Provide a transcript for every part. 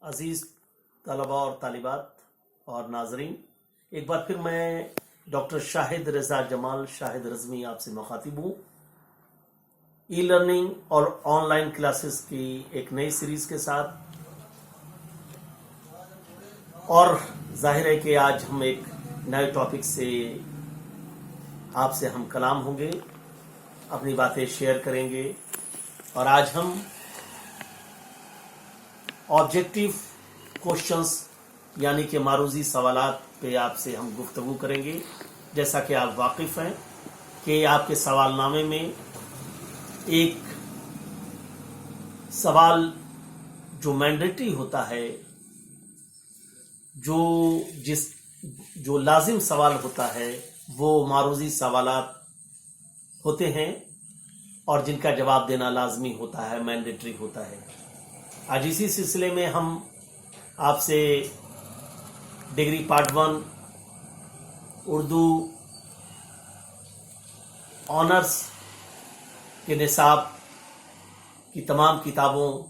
अज़ीज़ तलबा और तालिबात और नाजरीन, एक बार फिर मैं डॉक्टर शाहिद रज़ा जमाल शाहिद रज़मी आपसे मुखातिब हूँ ई लर्निंग और ऑनलाइन क्लासेस की एक नई सीरीज़ के साथ। और जाहिर है कि आज हम एक नए टॉपिक से आपसे हम कलाम होंगे, अपनी बातें शेयर करेंगे। और आज हम ऑब्जेक्टिव क्वेश्चंस यानी कि मारूजी सवालात पे आपसे हम गुफ्तगू करेंगे। जैसा कि आप वाकिफ़ हैं कि आपके सवालनामे में एक सवाल जो मैंडेटरी होता है, जो लाजिम सवाल होता है, वो मारूजी सवालात होते हैं और जिनका जवाब देना लाजमी होता है, मैंडेटरी होता है। आज इसी सिलसिले में हम आपसे डिग्री पार्ट 1 उर्दू ऑनर्स के निसाब की तमाम किताबों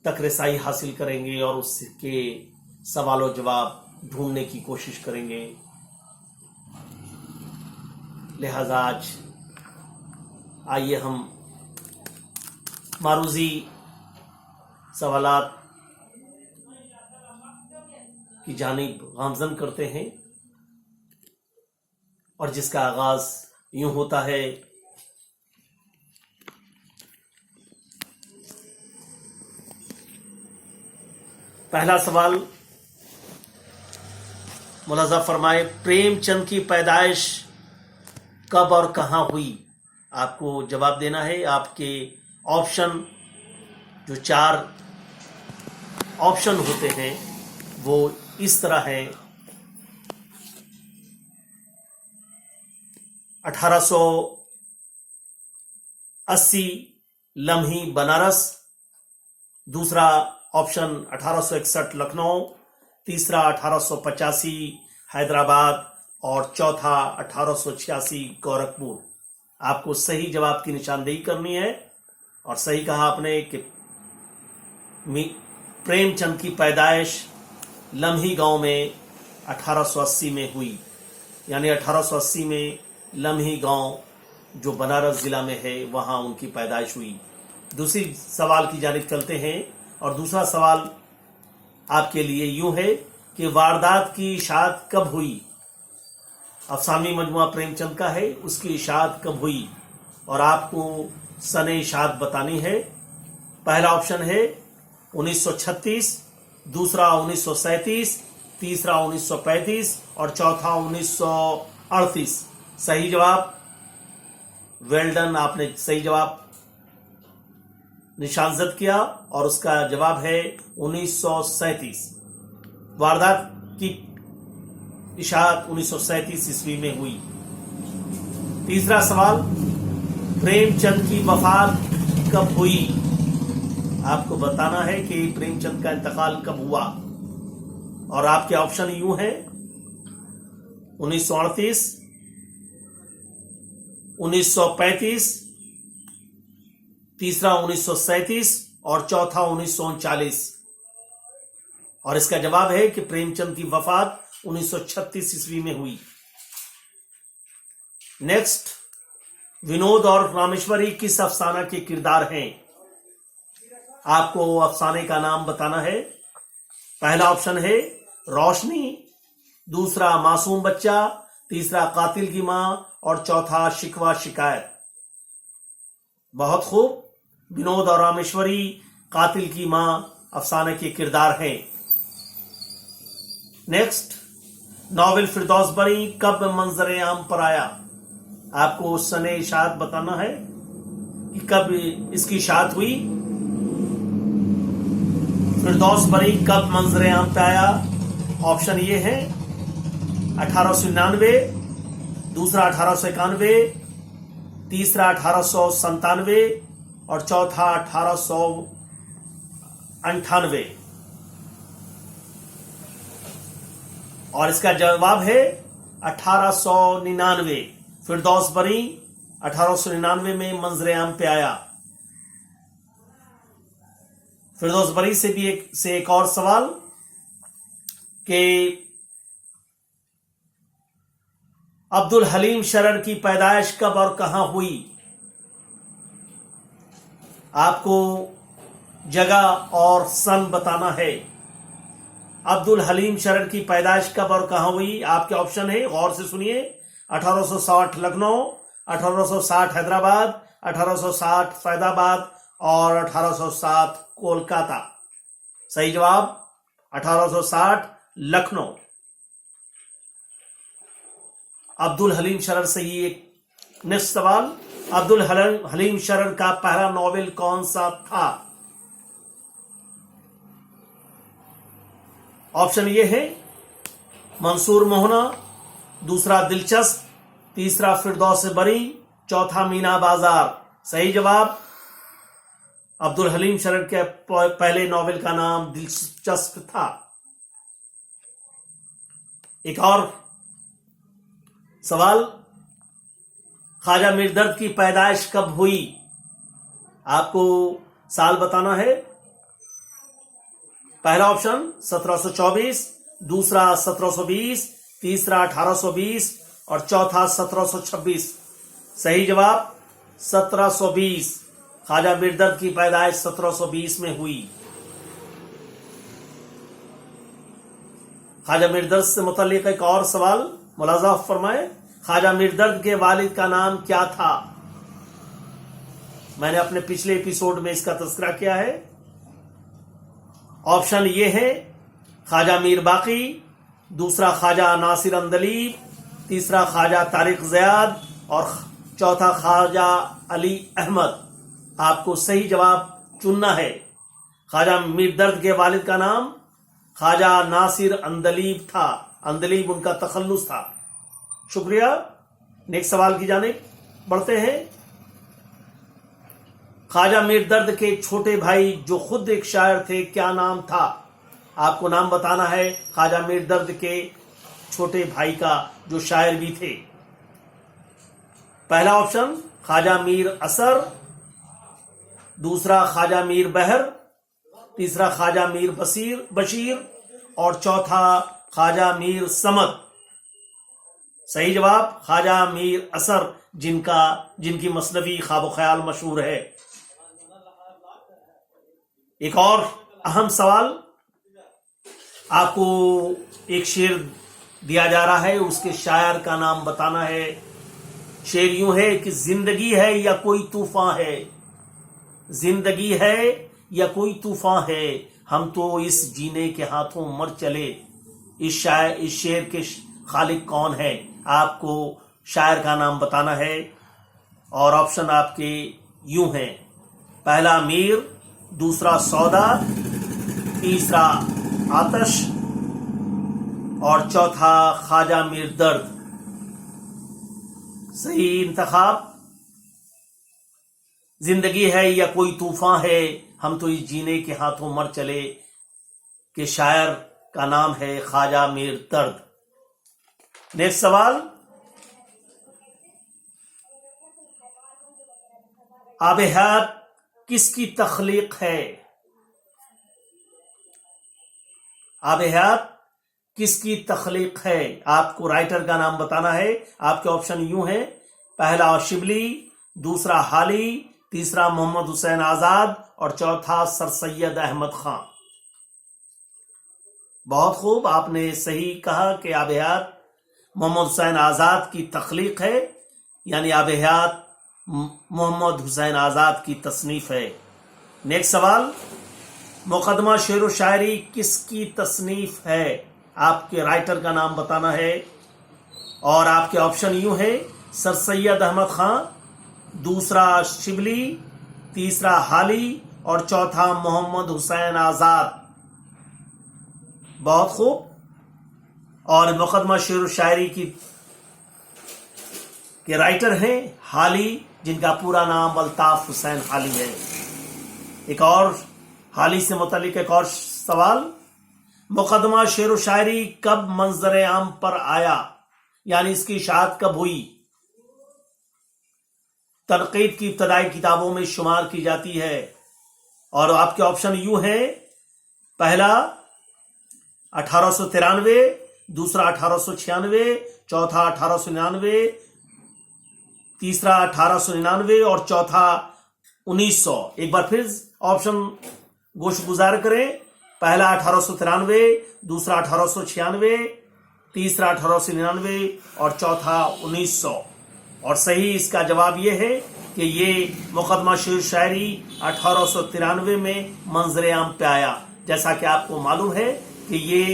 तक रसाई हासिल करेंगे और उसके सवाल और जवाब ढूंढने की कोशिश करेंगे। लिहाजा आज आइए हम मारूजी सवालात की जानिब गामज़न करते हैं और जिसका आगाज यूं होता है। पहला सवाल मुलाज़ा फरमाए, प्रेमचंद की पैदाइश कब और कहां हुई? आपको जवाब देना है। आपके ऑप्शन, जो 4 ऑप्शन होते हैं, वो इस तरह है। 1880 लम्ही बनारस, दूसरा ऑप्शन 1861 लखनऊ, तीसरा 1885 हैदराबाद और चौथा 1886 गोरखपुर। आपको सही जवाब की निशानदेही करनी है। और सही कहा आपने कि प्रेमचंद की पैदाइश लम्ही गांव में 1880 में हुई, यानी 1880 में लम्ही गांव जो बनारस जिला में है वहां उनकी पैदाइश हुई। दूसरी सवाल की जानिब चलते हैं और दूसरा सवाल आपके लिए यूं है कि वारदात की इशाअत कब हुई? अफसानी मजमुआ प्रेमचंद का है, उसकी इशाअत कब हुई और आपको सने इशाअत बतानी है। पहला ऑप्शन है 1936, दूसरा 1937, तीसरा 1935 और चौथा 1938। सही जवाब, वेल डन, आपने सही जवाब निशानजद किया और उसका जवाब है 1937। वारदात की इशाअत 1937 ईस्वी में हुई। तीसरा सवाल, प्रेमचंद की वफात कब हुई? आपको बताना है कि प्रेमचंद का इंतकाल कब हुआ और आपके ऑप्शन यूं हैं 1938, 1935, तीसरा 1937 और चौथा 1939। और इसका जवाब है कि प्रेमचंद की वफात 1936 ईस्वी में हुई। नेक्स्ट, विनोद और रामेश्वरी किस अफसाना के किरदार हैं? आपको अफसाने का नाम बताना है। पहला ऑप्शन है रोशनी, दूसरा मासूम बच्चा, तीसरा कातिल की मां और चौथा शिकवा शिकायत। बहुत खूब, विनोद और रामेश्वरी कातिल की मां अफसाने के किरदार हैं। नेक्स्ट, नॉवेल फिरदौस बरी कब मंजर आम पर आया? आपको सने इशाअत बताना है कि कब इसकी इशाअत हुई। फिरदौस बरी कब मंजर आम पे आया? ऑप्शन ये है 1899, दूसरा 1891, तीसरा 1897 और चौथा 1898। और इसका जवाब है 1899। फिरदौस बरी 1899 में मंजर आम पे आया। फिरदौस बरी से भी एक और सवाल कि अब्दुल हलीम शरर की पैदाइश कब और कहां हुई। आपको जगह और सन बताना है। अब्दुल हलीम शरर की पैदाइश कब और कहां हुई। आपके ऑप्शन है, गौर से सुनिए। 1860 लखनऊ, 1860 हैदराबाद, 1860 फैजाबाद और 1860 कोलकाता। सही जवाब 1860 लखनऊ। अब्दुल हलीम शरर से ही एक नेक्स्ट सवाल, अब्दुल हलीम शरर का पहला नॉवेल कौन सा था। ऑप्शन ये है, मंसूर मोहना, दूसरा दिलचस्प, तीसरा फिरदौस बरी, चौथा मीना बाजार। सही जवाब अब्दुल हलीम शरर के पहले नॉवेल का नाम दिलचस्प था। एक और सवाल, ख्वाजा मीर दर्द की पैदाइश कब हुई। आपको साल बताना है। पहला ऑप्शन 1724, दूसरा 1720, तीसरा 1820 और चौथा 1726। सही जवाब 1720। ख्वाजा मीर दर्द की पैदाइश 1720 में हुई। ख्वाजा मीर दर्द से मुताल्लिक एक और सवाल मुलाजा फरमाए। ख्वाजा मीर दर्द के वालिद का नाम क्या था। मैंने अपने पिछले एपिसोड में इसका तज़किरा किया है। ऑप्शन ये है, ख्वाजा मीर बाकी, दूसरा ख्वाजा नासिर अंदलीब, तीसरा ख्वाजा तारिक ज़ियाद और चौथा ख्वाजा अली अहमद। आपको सही जवाब चुनना है। ख्वाजा मीर दर्द के वालिद का नाम ख्वाजा नासिर अंदलीब था। अंदलीब उनका तखल्लुस था। शुक्रिया। नेक्स्ट सवाल की जानिब बढ़ते हैं। ख्वाजा मीर दर्द के छोटे भाई जो खुद एक शायर थे, क्या नाम था। आपको नाम बताना है ख्वाजा मीर दर्द के छोटे भाई का जो शायर भी थे। पहला ऑप्शन ख्वाजा मीर असर, दूसरा ख्वाजा मीर बहर, तीसरा ख्वाजा मीर बशीर और चौथा ख्वाजा मीर समद। सही जवाब ख्वाजा मीर असर, जिनकी मसनवी ख्वाब ख्याल मशहूर है। एक और अहम सवाल, आपको एक शेर दिया जा रहा है, उसके शायर का नाम बताना है। शेर यूं है कि जिंदगी है या कोई तूफान है, जिंदगी है या कोई तूफान है, हम तो इस जीने के हाथों मर चले। इस शेर के खालिक कौन है। आपको शायर का नाम बताना है और ऑप्शन आपके यूं हैं, पहला मीर, दूसरा सौदा, तीसरा आतश और चौथा ख्वाजा मीर दर्द। सही इंतखाब जिंदगी है या कोई तूफान है, हम तो इस जीने के हाथों मर चले के शायर का नाम है ख्वाजा मीर दर्द। नेक्स्ट सवाल, आब हयात किसकी तख्लीक है। आब हयात किसकी तख्लीक है। आपको राइटर का नाम बताना है। आपके ऑप्शन यूं हैं, पहला शिबली, दूसरा हाली, तीसरा मोहम्मद हुसैन आजाद और चौथा सर सैयद अहमद खान। बहुत खूब, आपने सही कहा कि आब हयात मोहम्मद हुसैन आजाद की तख्लीक है, यानी आब हयात मोहम्मद हुसैन आजाद की तसनीफ है। नेक्स्ट सवाल, मुकदमा शेर व शायरी किसकी तसनीफ है। आपके राइटर का नाम बताना है और आपके ऑप्शन यूं है, सर सैयद अहमद खान, दूसरा शिबली, तीसरा हाली और चौथा मोहम्मद हुसैन आजाद। बहुत खूब, और मुकदमा शेर व शायरी के राइटर हैं हाली, जिनका पूरा नाम अल्ताफ हुसैन हाली है। एक और हाली से मुतालिक एक और सवाल, मुकदमा शेर व शायरी कब मंजर आम पर आया, यानी इसकी इशाअत कब हुई। तनकीद की इब्तदाई किताबों में शुमार की जाती है। और आपके ऑप्शन यूं हैं, पहला 1893, दूसरा 1896, चौथा 1899, तीसरा 1899 और चौथा 1900। एक बार फिर ऑप्शन गोश गुजार करें। पहला 1893, दूसरा 1896, तीसरा 1899 और चौथा 1900। और सही इसका जवाब यह है कि ये मुकदमा शेर शायरी 1893 में मंजर आम पे आया। जैसा कि आपको मालूम है कि ये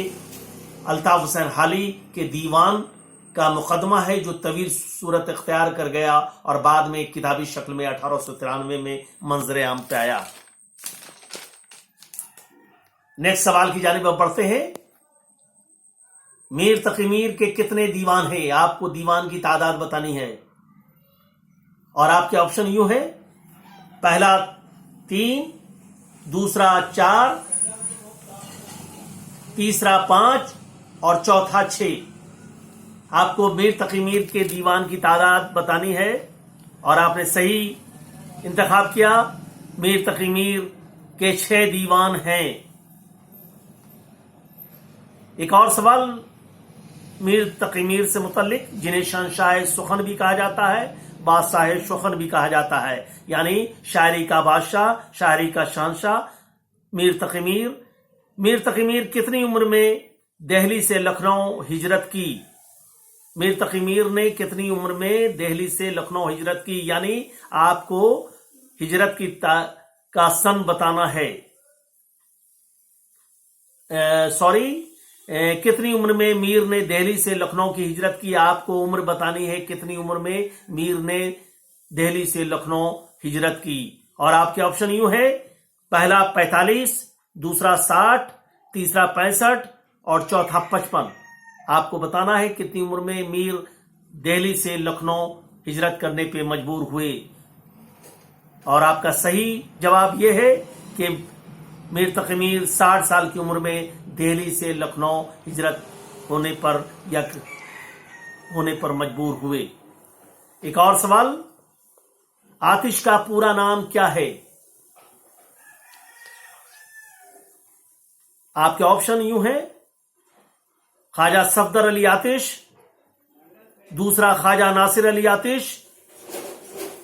अल्ताफ हुसैन हाली के दीवान का मुकदमा है जो तवील सूरत इख्तियार कर गया और बाद में किताबी शक्ल में 1893 में मंजर आम पे आया। नेक्स्ट सवाल की जानिब अब बढ़ते हैं। मीर तकी मीर के कितने दीवान हैं? आपको दीवान की तादाद बतानी है और आपके ऑप्शन यूं है, पहला 3, दूसरा 4, तीसरा 5 और चौथा 6। आपको मीर तकी मीर के दीवान की तादाद बतानी है और आपने सही इंतखाब किया। मीर तकी मीर के 6 दीवान हैं। एक और सवाल मीर तकी मीर से मुतल्लिक, जिन्हें शहंशाह सुखन भी कहा जाता है, बादशाह सुखन भी कहा जाता है, यानी शायरी का बादशाह, शायरी का शहंशाह मीर तकी मीर। मीर तकी मीर कितनी उम्र में दिल्ली से लखनऊ हिजरत की? मीर तकी मीर ने कितनी उम्र में दिल्ली से लखनऊ हिजरत की, यानी आपको हिजरत की का सन बताना है। कितनी उम्र में मीर ने दिल्ली से लखनऊ की हिजरत की? आपको उम्र बतानी है कितनी उम्र में मीर ने दिल्ली से लखनऊ हिजरत की। और आपके ऑप्शन यूं है, पहला 45, दूसरा 60, तीसरा 65 और चौथा 55। आपको बताना है कितनी उम्र में मीर दिल्ली से लखनऊ हिजरत करने पे मजबूर हुए। और आपका सही जवाब यह है कि मीर तकी मीर 60 साल की उम्र में दिल्ली से लखनऊ हिजरत होने पर मजबूर हुए। एक और सवाल, आतिश का पूरा नाम क्या है? आपके ऑप्शन यूं हैं, ख्वाजा सफदर अली आतिश, दूसरा ख्वाजा नासिर अली आतिश,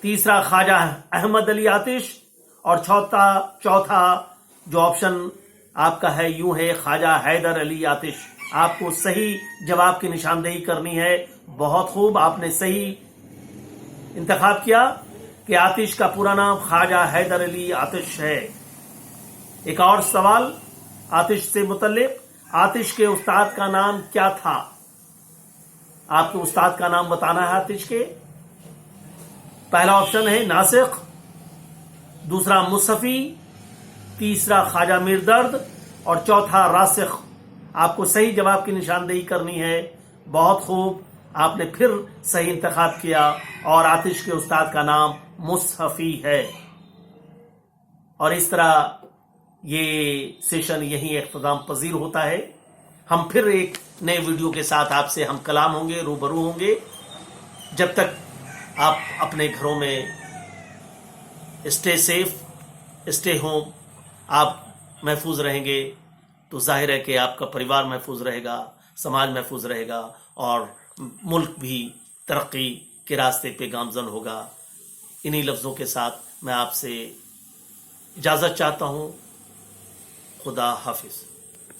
तीसरा ख्वाजा अहमद अली आतिश और चौथा जो ऑप्शन आपका है यूं है, ख्वाजा हैदर अली आतिश। आपको सही जवाब की निशानदेही करनी है। बहुत खूब, आपने सही इंतखाब किया कि आतिश का पूरा नाम ख्वाजा हैदर अली आतिश है। एक और सवाल आतिश से मुतल्लिक, आतिश के उस्ताद का नाम क्या था? आपको उस्ताद का नाम बताना है आतिश के। पहला ऑप्शन है नासिक, दूसरा मुसफ़ी, तीसरा ख्वाजा मीरदर्द और चौथा रासिख। आपको सही जवाब की निशानदेही करनी है। बहुत खूब, आपने फिर सही इंतखाब किया और आतिश के उस्ताद का नाम मुसफ़ी है। और इस तरह ये सेशन यहीं इख्तिताम पजीर होता है। हम फिर एक नए वीडियो के साथ आपसे हम कलाम होंगे, रूबरू होंगे। जब तक आप अपने घरों में स्टे सेफ, स्टे होम, आप महफूज रहेंगे तो जाहिर है कि आपका परिवार महफूज रहेगा, समाज महफूज रहेगा और मुल्क भी तरक्की के रास्ते पे गामजन होगा। इन्हीं लफ्ज़ों के साथ मैं आपसे इजाज़त चाहता हूँ। खुदा हाफिज़।